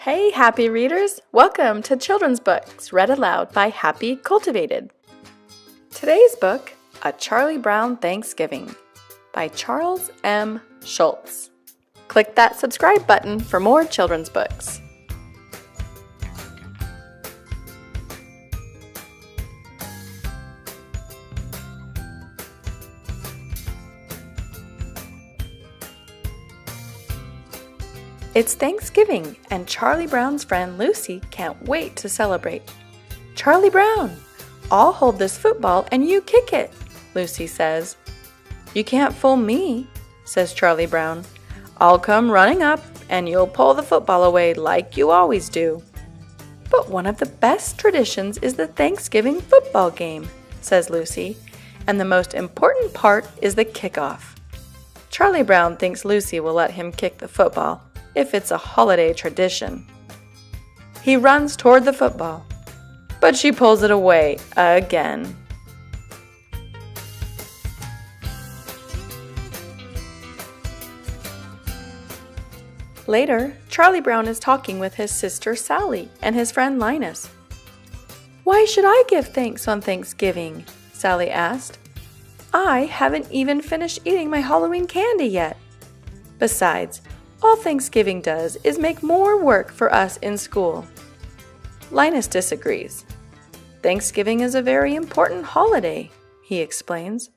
Hey, happy readers! Welcome to Children's Books Read Aloud by Happy Cultivated. Today's book, A Charlie Brown Thanksgiving by Charles M. Schulz. Click that subscribe button for more children's books. It's Thanksgiving, and Charlie Brown's friend Lucy can't wait to celebrate. "Charlie Brown, I'll hold this football and you kick it," Lucy says. "You can't fool me," says Charlie Brown. "I'll come running up and you'll pull the football away like you always do." "But one of the best traditions is the Thanksgiving football game," says Lucy, "and the most important part is the kickoff." Charlie Brown thinks Lucy will let him kick the football if it's a holiday tradition. He runs toward the football, but she pulls it away again. Later, Charlie Brown is talking with his sister Sally and his friend Linus. "Why should I give thanks on Thanksgiving?" Sally asked. "I haven't even finished eating my Halloween candy yet. Besides, all Thanksgiving does is make more work for us in school." Linus disagrees. "Thanksgiving is a very important holiday," he explains.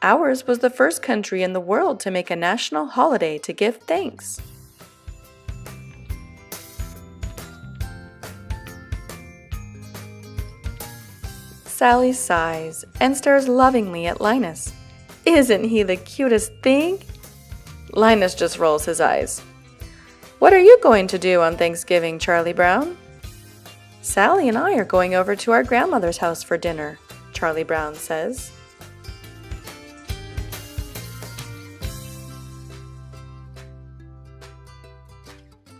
"Ours was the first country in the world to make a national holiday to give thanks." Sally sighs and stares lovingly at Linus. "Isn't he the cutest thing?" Linus just rolls his eyes. "What are you going to do on Thanksgiving, Charlie Brown?" "Sally and I are going over to our grandmother's house for dinner," Charlie Brown says.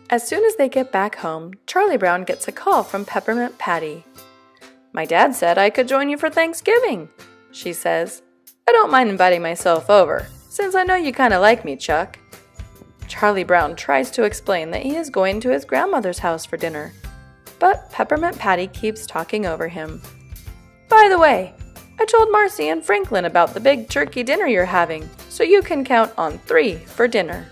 As soon as they get back home, Charlie Brown gets a call from Peppermint Patty. "My dad said I could join you for Thanksgiving," she says. "I don't mind inviting myself over, since I know you kind of like me, Chuck." Charlie Brown tries to explain that he is going to his grandmother's house for dinner, but Peppermint Patty keeps talking over him. "By the way, I told Marcy and Franklin about the big turkey dinner you're having, so you can count on 3 for dinner."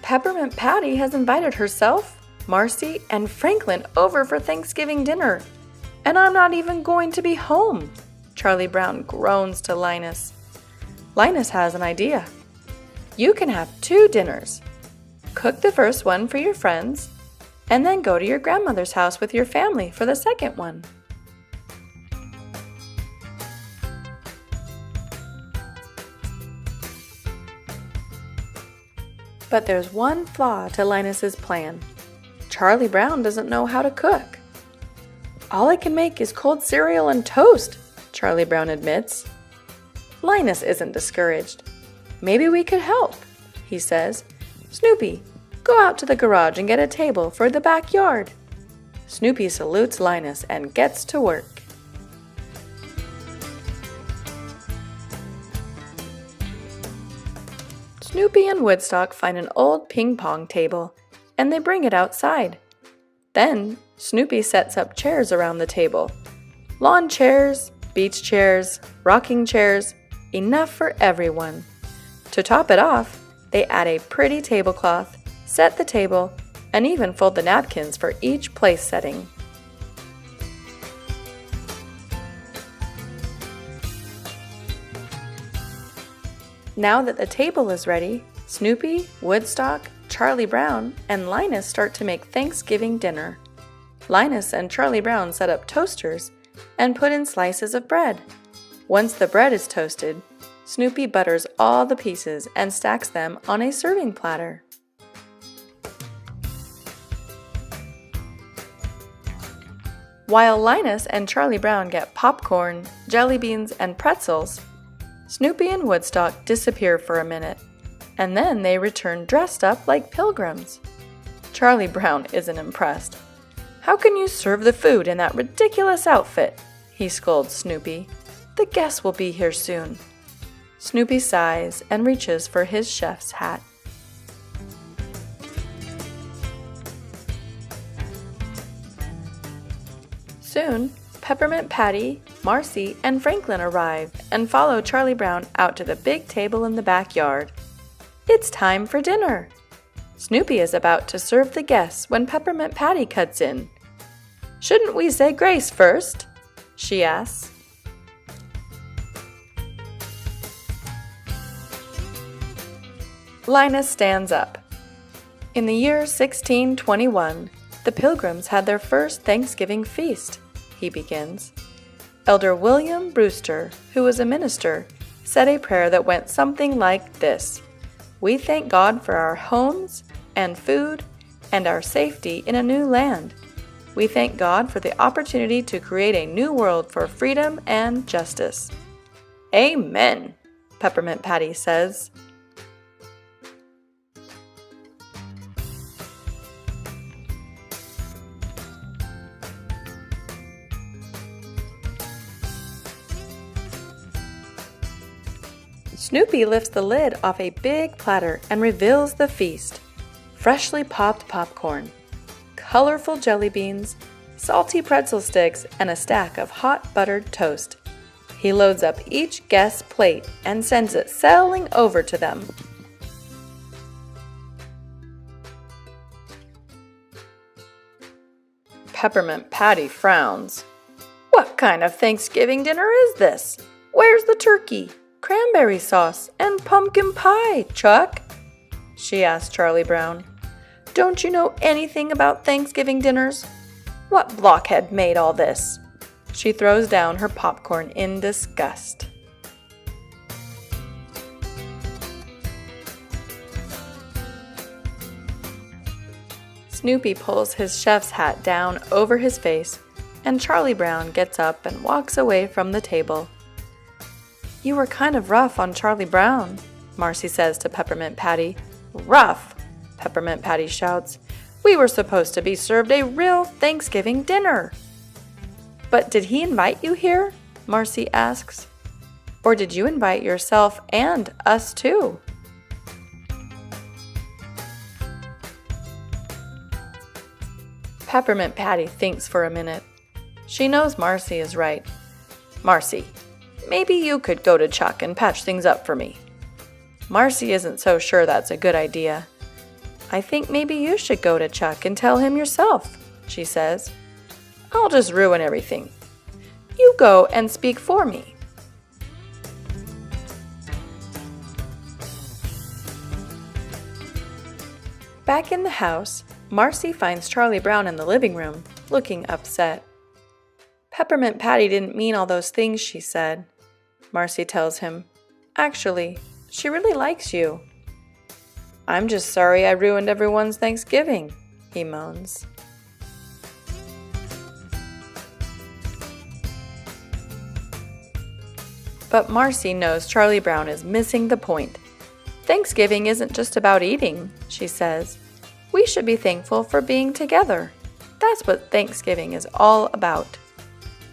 Peppermint Patty has invited herself, Marcy, and Franklin over for Thanksgiving dinner, and I'm not even going to be home, Charlie Brown groans to Linus. Linus has an idea. "You can have 2 dinners. Cook the first one for your friends, and then go to your grandmother's house with your family for the second one." But there's one flaw to Linus's plan. Charlie Brown doesn't know how to cook. "All I can make is cold cereal and toast," Charlie Brown admits. Linus isn't discouraged. "Maybe we could help," he says. "Snoopy, go out to the garage and get a table for the backyard." Snoopy salutes Linus and gets to work. Snoopy and Woodstock find an old ping-pong table, and they bring it outside. Then, Snoopy sets up chairs around the table. Lawn chairs, beach chairs, rocking chairs, enough for everyone. To top it off, they add a pretty tablecloth, set the table, and even fold the napkins for each place setting. Now that the table is ready, Snoopy, Woodstock, Charlie Brown, and Linus start to make Thanksgiving dinner. Linus and Charlie Brown set up toasters and put in slices of bread. Once the bread is toasted, Snoopy butters all the pieces and stacks them on a serving platter. While Linus and Charlie Brown get popcorn, jelly beans, and pretzels, Snoopy and Woodstock disappear for a minute, and then they return dressed up like pilgrims. Charlie Brown isn't impressed. "How can you serve the food in that ridiculous outfit?" he scolds Snoopy. "The guests will be here soon." Snoopy sighs and reaches for his chef's hat. Soon, Peppermint Patty, Marcy, and Franklin arrive and follow Charlie Brown out to the big table in the backyard. It's time for dinner! Snoopy is about to serve the guests when Peppermint Patty cuts in. "Shouldn't we say grace first?" she asks. Linus stands up. In the year 1621, the Pilgrims had their first Thanksgiving feast, he begins. Elder William Brewster, who was a minister, said a prayer that went something like this: "We thank God for our homes and food and our safety in a new land. We thank God for the opportunity to create a new world for freedom and justice." "Amen," Peppermint Patty says. Snoopy lifts the lid off a big platter and reveals the feast. Freshly popped popcorn, colorful jelly beans, salty pretzel sticks, and a stack of hot buttered toast. He loads up each guest's plate and sends it sailing over to them. Peppermint Patty frowns. "What kind of Thanksgiving dinner is this? Where's the turkey, cranberry sauce, and pumpkin pie, Chuck?" she asked Charlie Brown. "Don't you know anything about Thanksgiving dinners? What blockhead made all this?" She throws down her popcorn in disgust. Snoopy pulls his chef's hat down over his face, and Charlie Brown gets up and walks away from the table. "You were kind of rough on Charlie Brown," Marcy says to Peppermint Patty. "Rough!" Peppermint Patty shouts. "We were supposed to be served a real Thanksgiving dinner." "But did he invite you here?" Marcy asks. "Or did you invite yourself and us too?" Peppermint Patty thinks for a minute. She knows Marcy is right. "Marcy, maybe you could go to Chuck and patch things up for me." Marcy isn't so sure that's a good idea. "I think maybe you should go to Chuck and tell him yourself," she says. "I'll just ruin everything. You go and speak for me." Back in the house, Marcy finds Charlie Brown in the living room, looking upset. "Peppermint Patty didn't mean all those things she said," Marcy tells him. "Actually, she really likes you." "I'm just sorry I ruined everyone's Thanksgiving," he moans. But Marcy knows Charlie Brown is missing the point. "Thanksgiving isn't just about eating," she says. "We should be thankful for being together. That's what Thanksgiving is all about."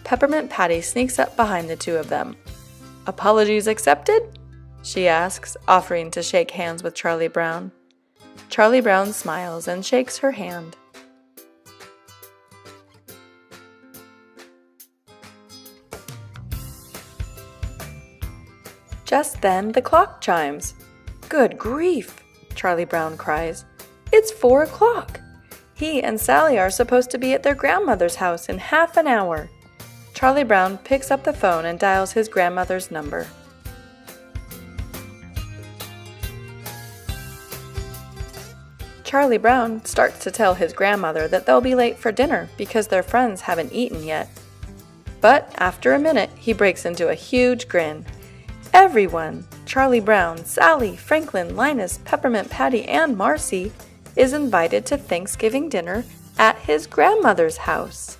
Peppermint Patty sneaks up behind the two of them. "Apologies accepted?" she asks, offering to shake hands with Charlie Brown. Charlie Brown smiles and shakes her hand. Just then the clock chimes. "Good grief!" Charlie Brown cries. "It's 4 o'clock. He and Sally are supposed to be at their grandmother's house in half an hour." Charlie Brown picks up the phone and dials his grandmother's number. Charlie Brown starts to tell his grandmother that they'll be late for dinner because their friends haven't eaten yet. But after a minute, he breaks into a huge grin. Everyone, Charlie Brown, Sally, Franklin, Linus, Peppermint Patty, and Marcy, is invited to Thanksgiving dinner at his grandmother's house.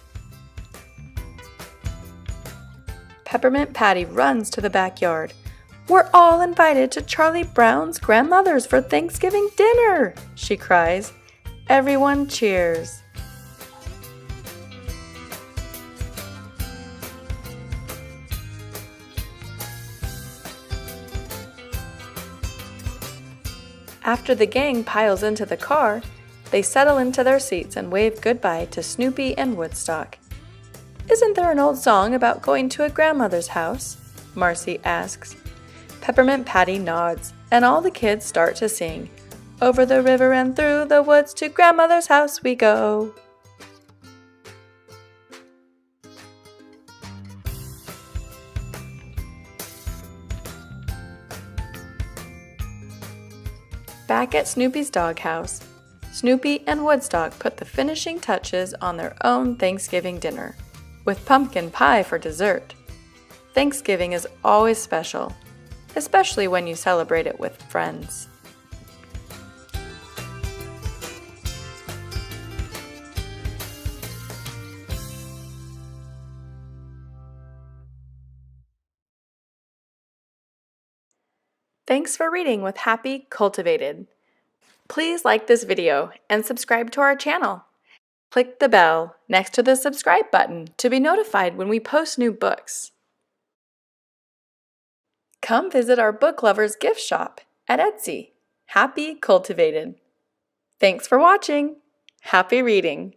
Peppermint Patty runs to the backyard. "We're all invited to Charlie Brown's grandmother's for Thanksgiving dinner!" she cries. Everyone cheers. After the gang piles into the car, they settle into their seats and wave goodbye to Snoopy and Woodstock. "Isn't there an old song about going to a grandmother's house?" Marcy asks. Peppermint Patty nods, and all the kids start to sing, "Over the river and through the woods to grandmother's house we go." Back at Snoopy's doghouse, Snoopy and Woodstock put the finishing touches on their own Thanksgiving dinner, with pumpkin pie for dessert. Thanksgiving is always special, especially when you celebrate it with friends. Thanks for reading with Happy Cultivated. Please like this video and subscribe to our channel. Click the bell next to the subscribe button to be notified when we post new books. Come visit our book lovers gift shop at Etsy, Happy Cultivated. Thanks for watching. Happy reading!